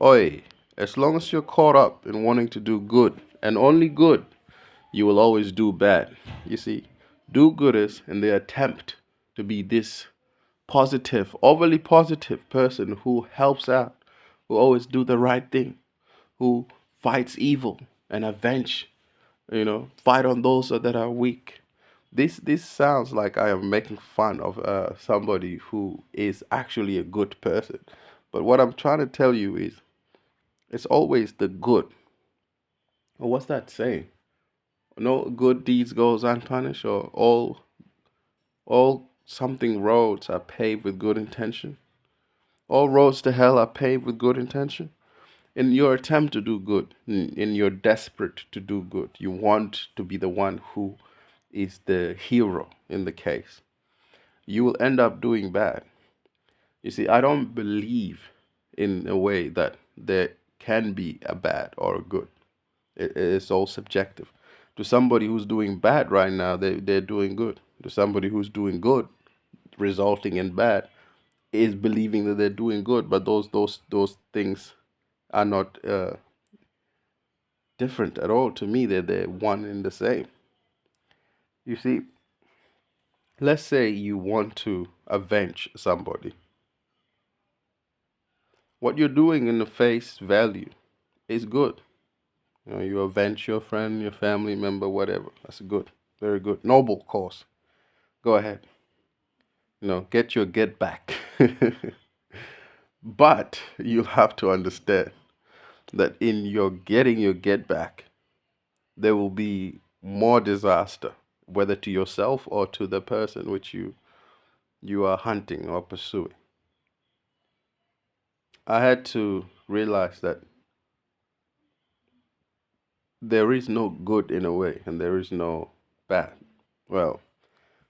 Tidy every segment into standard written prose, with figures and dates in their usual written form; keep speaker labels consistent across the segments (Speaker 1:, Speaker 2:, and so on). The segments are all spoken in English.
Speaker 1: Oi, as long as you're caught up in wanting to do good and only good, you will always do bad. You see, do gooders in the attempt to be this positive, overly positive person who helps out, who always do the right thing, who fights evil and avenge, fight on those that are weak. This sounds like I am making fun of somebody who is actually a good person. But what I'm trying to tell you is it's always the good. Or what's that saying? No good deeds goes unpunished, or all something roads are paved with good intention. All roads to hell are paved with good intention. In your attempt to do good, in your desperate to do good, you want to be the one who is the hero in the case. You will end up doing bad. You see, I don't believe in a way that there can be a bad or a good. It's all subjective. To somebody who's doing bad right now, they're doing good. To somebody who's doing good, resulting in bad, is believing that they're doing good. But those things are not different at all. To me, they're one and the same. You see, let's say you want to avenge somebody. What you're doing in the face value is good. You avenge your friend, your family member, whatever. That's good. Very good. Noble cause. Go ahead. Get your get back. But you have to understand that in your getting your get back, there will be more disaster, whether to yourself or to the person which you are hunting or pursuing. I had to realize that there is no good in a way and there is no bad. Well,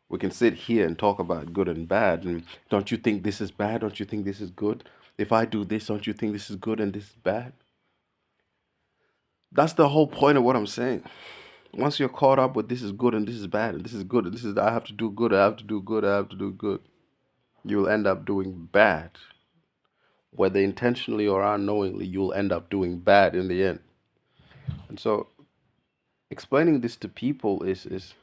Speaker 1: we can sit here and talk about good and bad. And don't you think this is bad? Don't you think this is good? If I do this, don't you think this is good and this is bad? That's the whole point of what I'm saying. Once you're caught up with this is good and this is bad and this is good and this is I have to do good, I have to do good, I have to do good, you'll end up doing bad. Whether intentionally or unknowingly, you'll end up doing bad in the end. And so explaining this to people is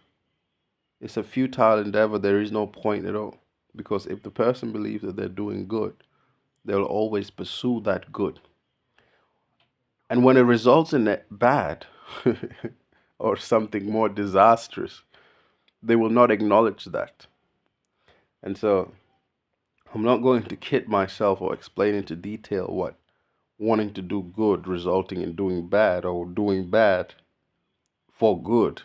Speaker 1: it's a futile endeavor. There is no point at all. Because if the person believes that they're doing good, they'll always pursue that good. And when it results in a bad or something more disastrous, they will not acknowledge that. And so I'm not going to kid myself or explain into detail what wanting to do good resulting in doing bad or doing bad for good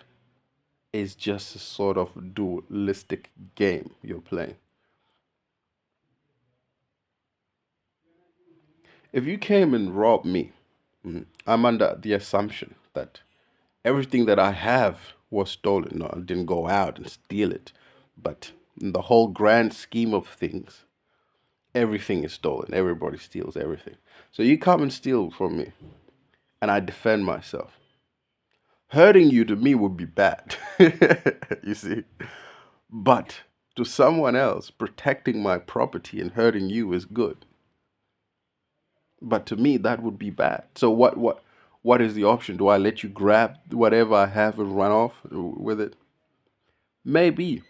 Speaker 1: is just a sort of dualistic game you're playing. If you came and robbed me, I'm under the assumption that everything that I have was stolen. No, I didn't go out and steal it. But in the whole grand scheme of things, everything is stolen. Everybody steals everything. So you come and steal from me, and I defend myself. Hurting you to me would be bad. You see? But to someone else, protecting my property and hurting you is good. But to me, that would be bad. So what is the option? Do I let you grab whatever I have and run off with it? Maybe.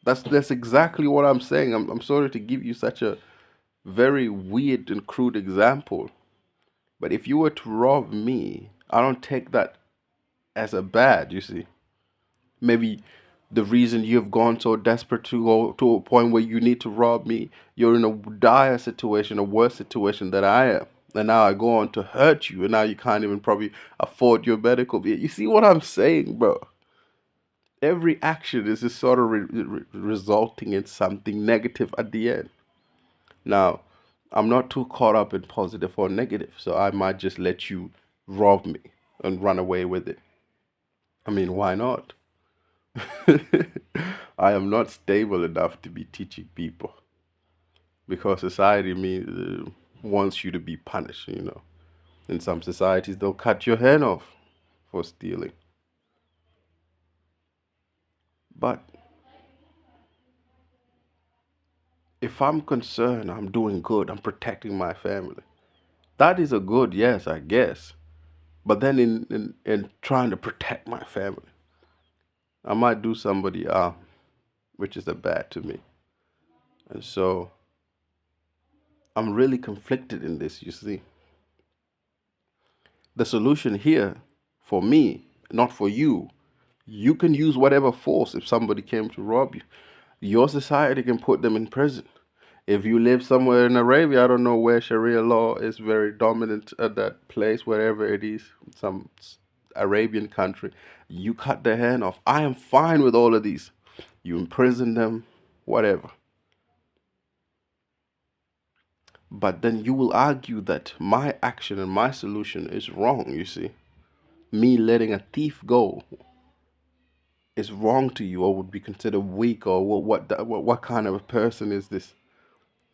Speaker 1: That's exactly what I'm saying. I'm sorry to give you such a very weird and crude example. But if you were to rob me, I don't take that as a bad, you see. Maybe the reason you've gone so desperate to go to a point where you need to rob me, you're in a dire situation, a worse situation than I am. And now I go on to hurt you, and now you can't even probably afford your medical bill. You see what I'm saying, bro? Every action is just sort of resulting in something negative at the end. Now, I'm not too caught up in positive or negative, so I might just let you rob me and run away with it. I mean, why not? I am not stable enough to be teaching people because society wants you to be punished. In some societies, they'll cut your head off for stealing. But if I'm concerned, I'm doing good, I'm protecting my family, That is a good yes, I guess. But then in trying to protect my family, I might do somebody which is a bad to me. And so I'm really conflicted in this, you see. The solution here for me, not for you, you can use whatever force if somebody came to rob you. Your society can put them in prison. If you live somewhere in Arabia, I don't know where Sharia law is very dominant at that place, wherever it is, some Arabian country, you cut their hand off. I am fine with all of these. You imprison them, whatever. But then you will argue that my action and my solution is wrong, you see. Me letting a thief go is wrong to you or would be considered weak or what kind of a person is this?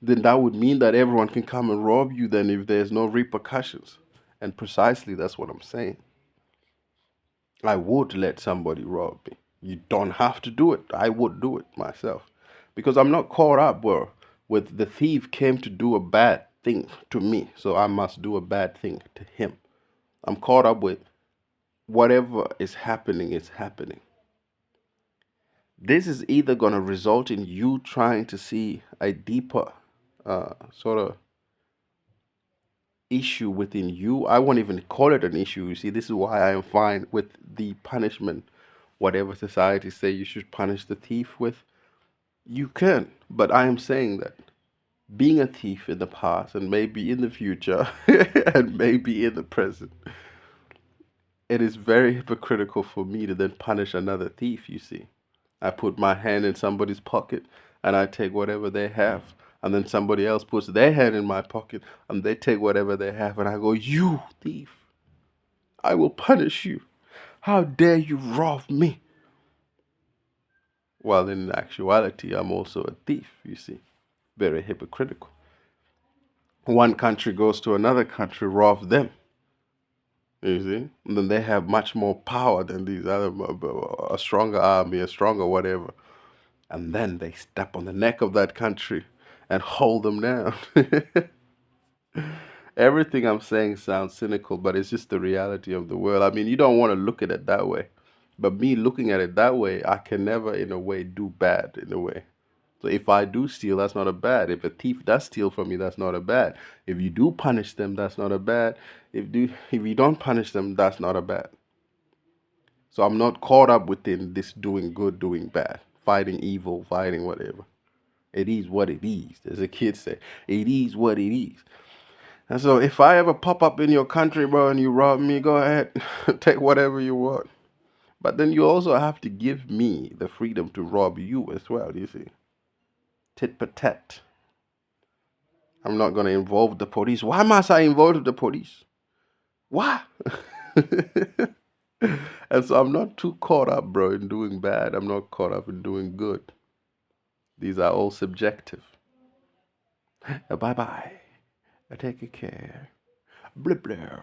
Speaker 1: Then that would mean that everyone can come and rob you then if there's no repercussions. And precisely that's what I'm saying. I would let somebody rob me. You don't have to do it. I would do it myself. Because I'm not caught up with the thief came to do a bad thing to me, so I must do a bad thing to him. I'm caught up with whatever is happening is happening. This is either going to result in you trying to see a deeper sort of issue within you. I won't even call it an issue. You see, this is why I am fine with the punishment. Whatever society say you should punish the thief with, you can. But I am saying that being a thief in the past and maybe in the future and maybe in the present, it is very hypocritical for me to then punish another thief, you see. I put my hand in somebody's pocket and I take whatever they have. And then somebody else puts their hand in my pocket and they take whatever they have. And I go, you thief, I will punish you. How dare you rob me? Well, in actuality, I'm also a thief, you see. Very hypocritical. One country goes to another country, rob them. You see? And then they have much more power than these other, a stronger army, a stronger whatever. And then they step on the neck of that country and hold them down. Everything I'm saying sounds cynical, but it's just the reality of the world. I mean, you don't want to look at it that way. But me looking at it that way, I can never, in a way, do bad, in a way. So if I do steal, that's not a bad. If a thief does steal from me, that's not a bad. If you do punish them, that's not a bad. If you don't punish them, that's not a bad. So I'm not caught up within this doing good, doing bad, fighting evil, fighting whatever. It is what it is. As a kid say, it is what it is. And so if I ever pop up in your country, bro, and you rob me, go ahead, take whatever you want. But then you also have to give me the freedom to rob you as well, you see. Tit for tat. I'm not going to involve the police. Why must I involve the police? Why? And so I'm not too caught up, bro, in doing bad. I'm not caught up in doing good. These are all subjective. Bye-bye. Take care. Blah, blah.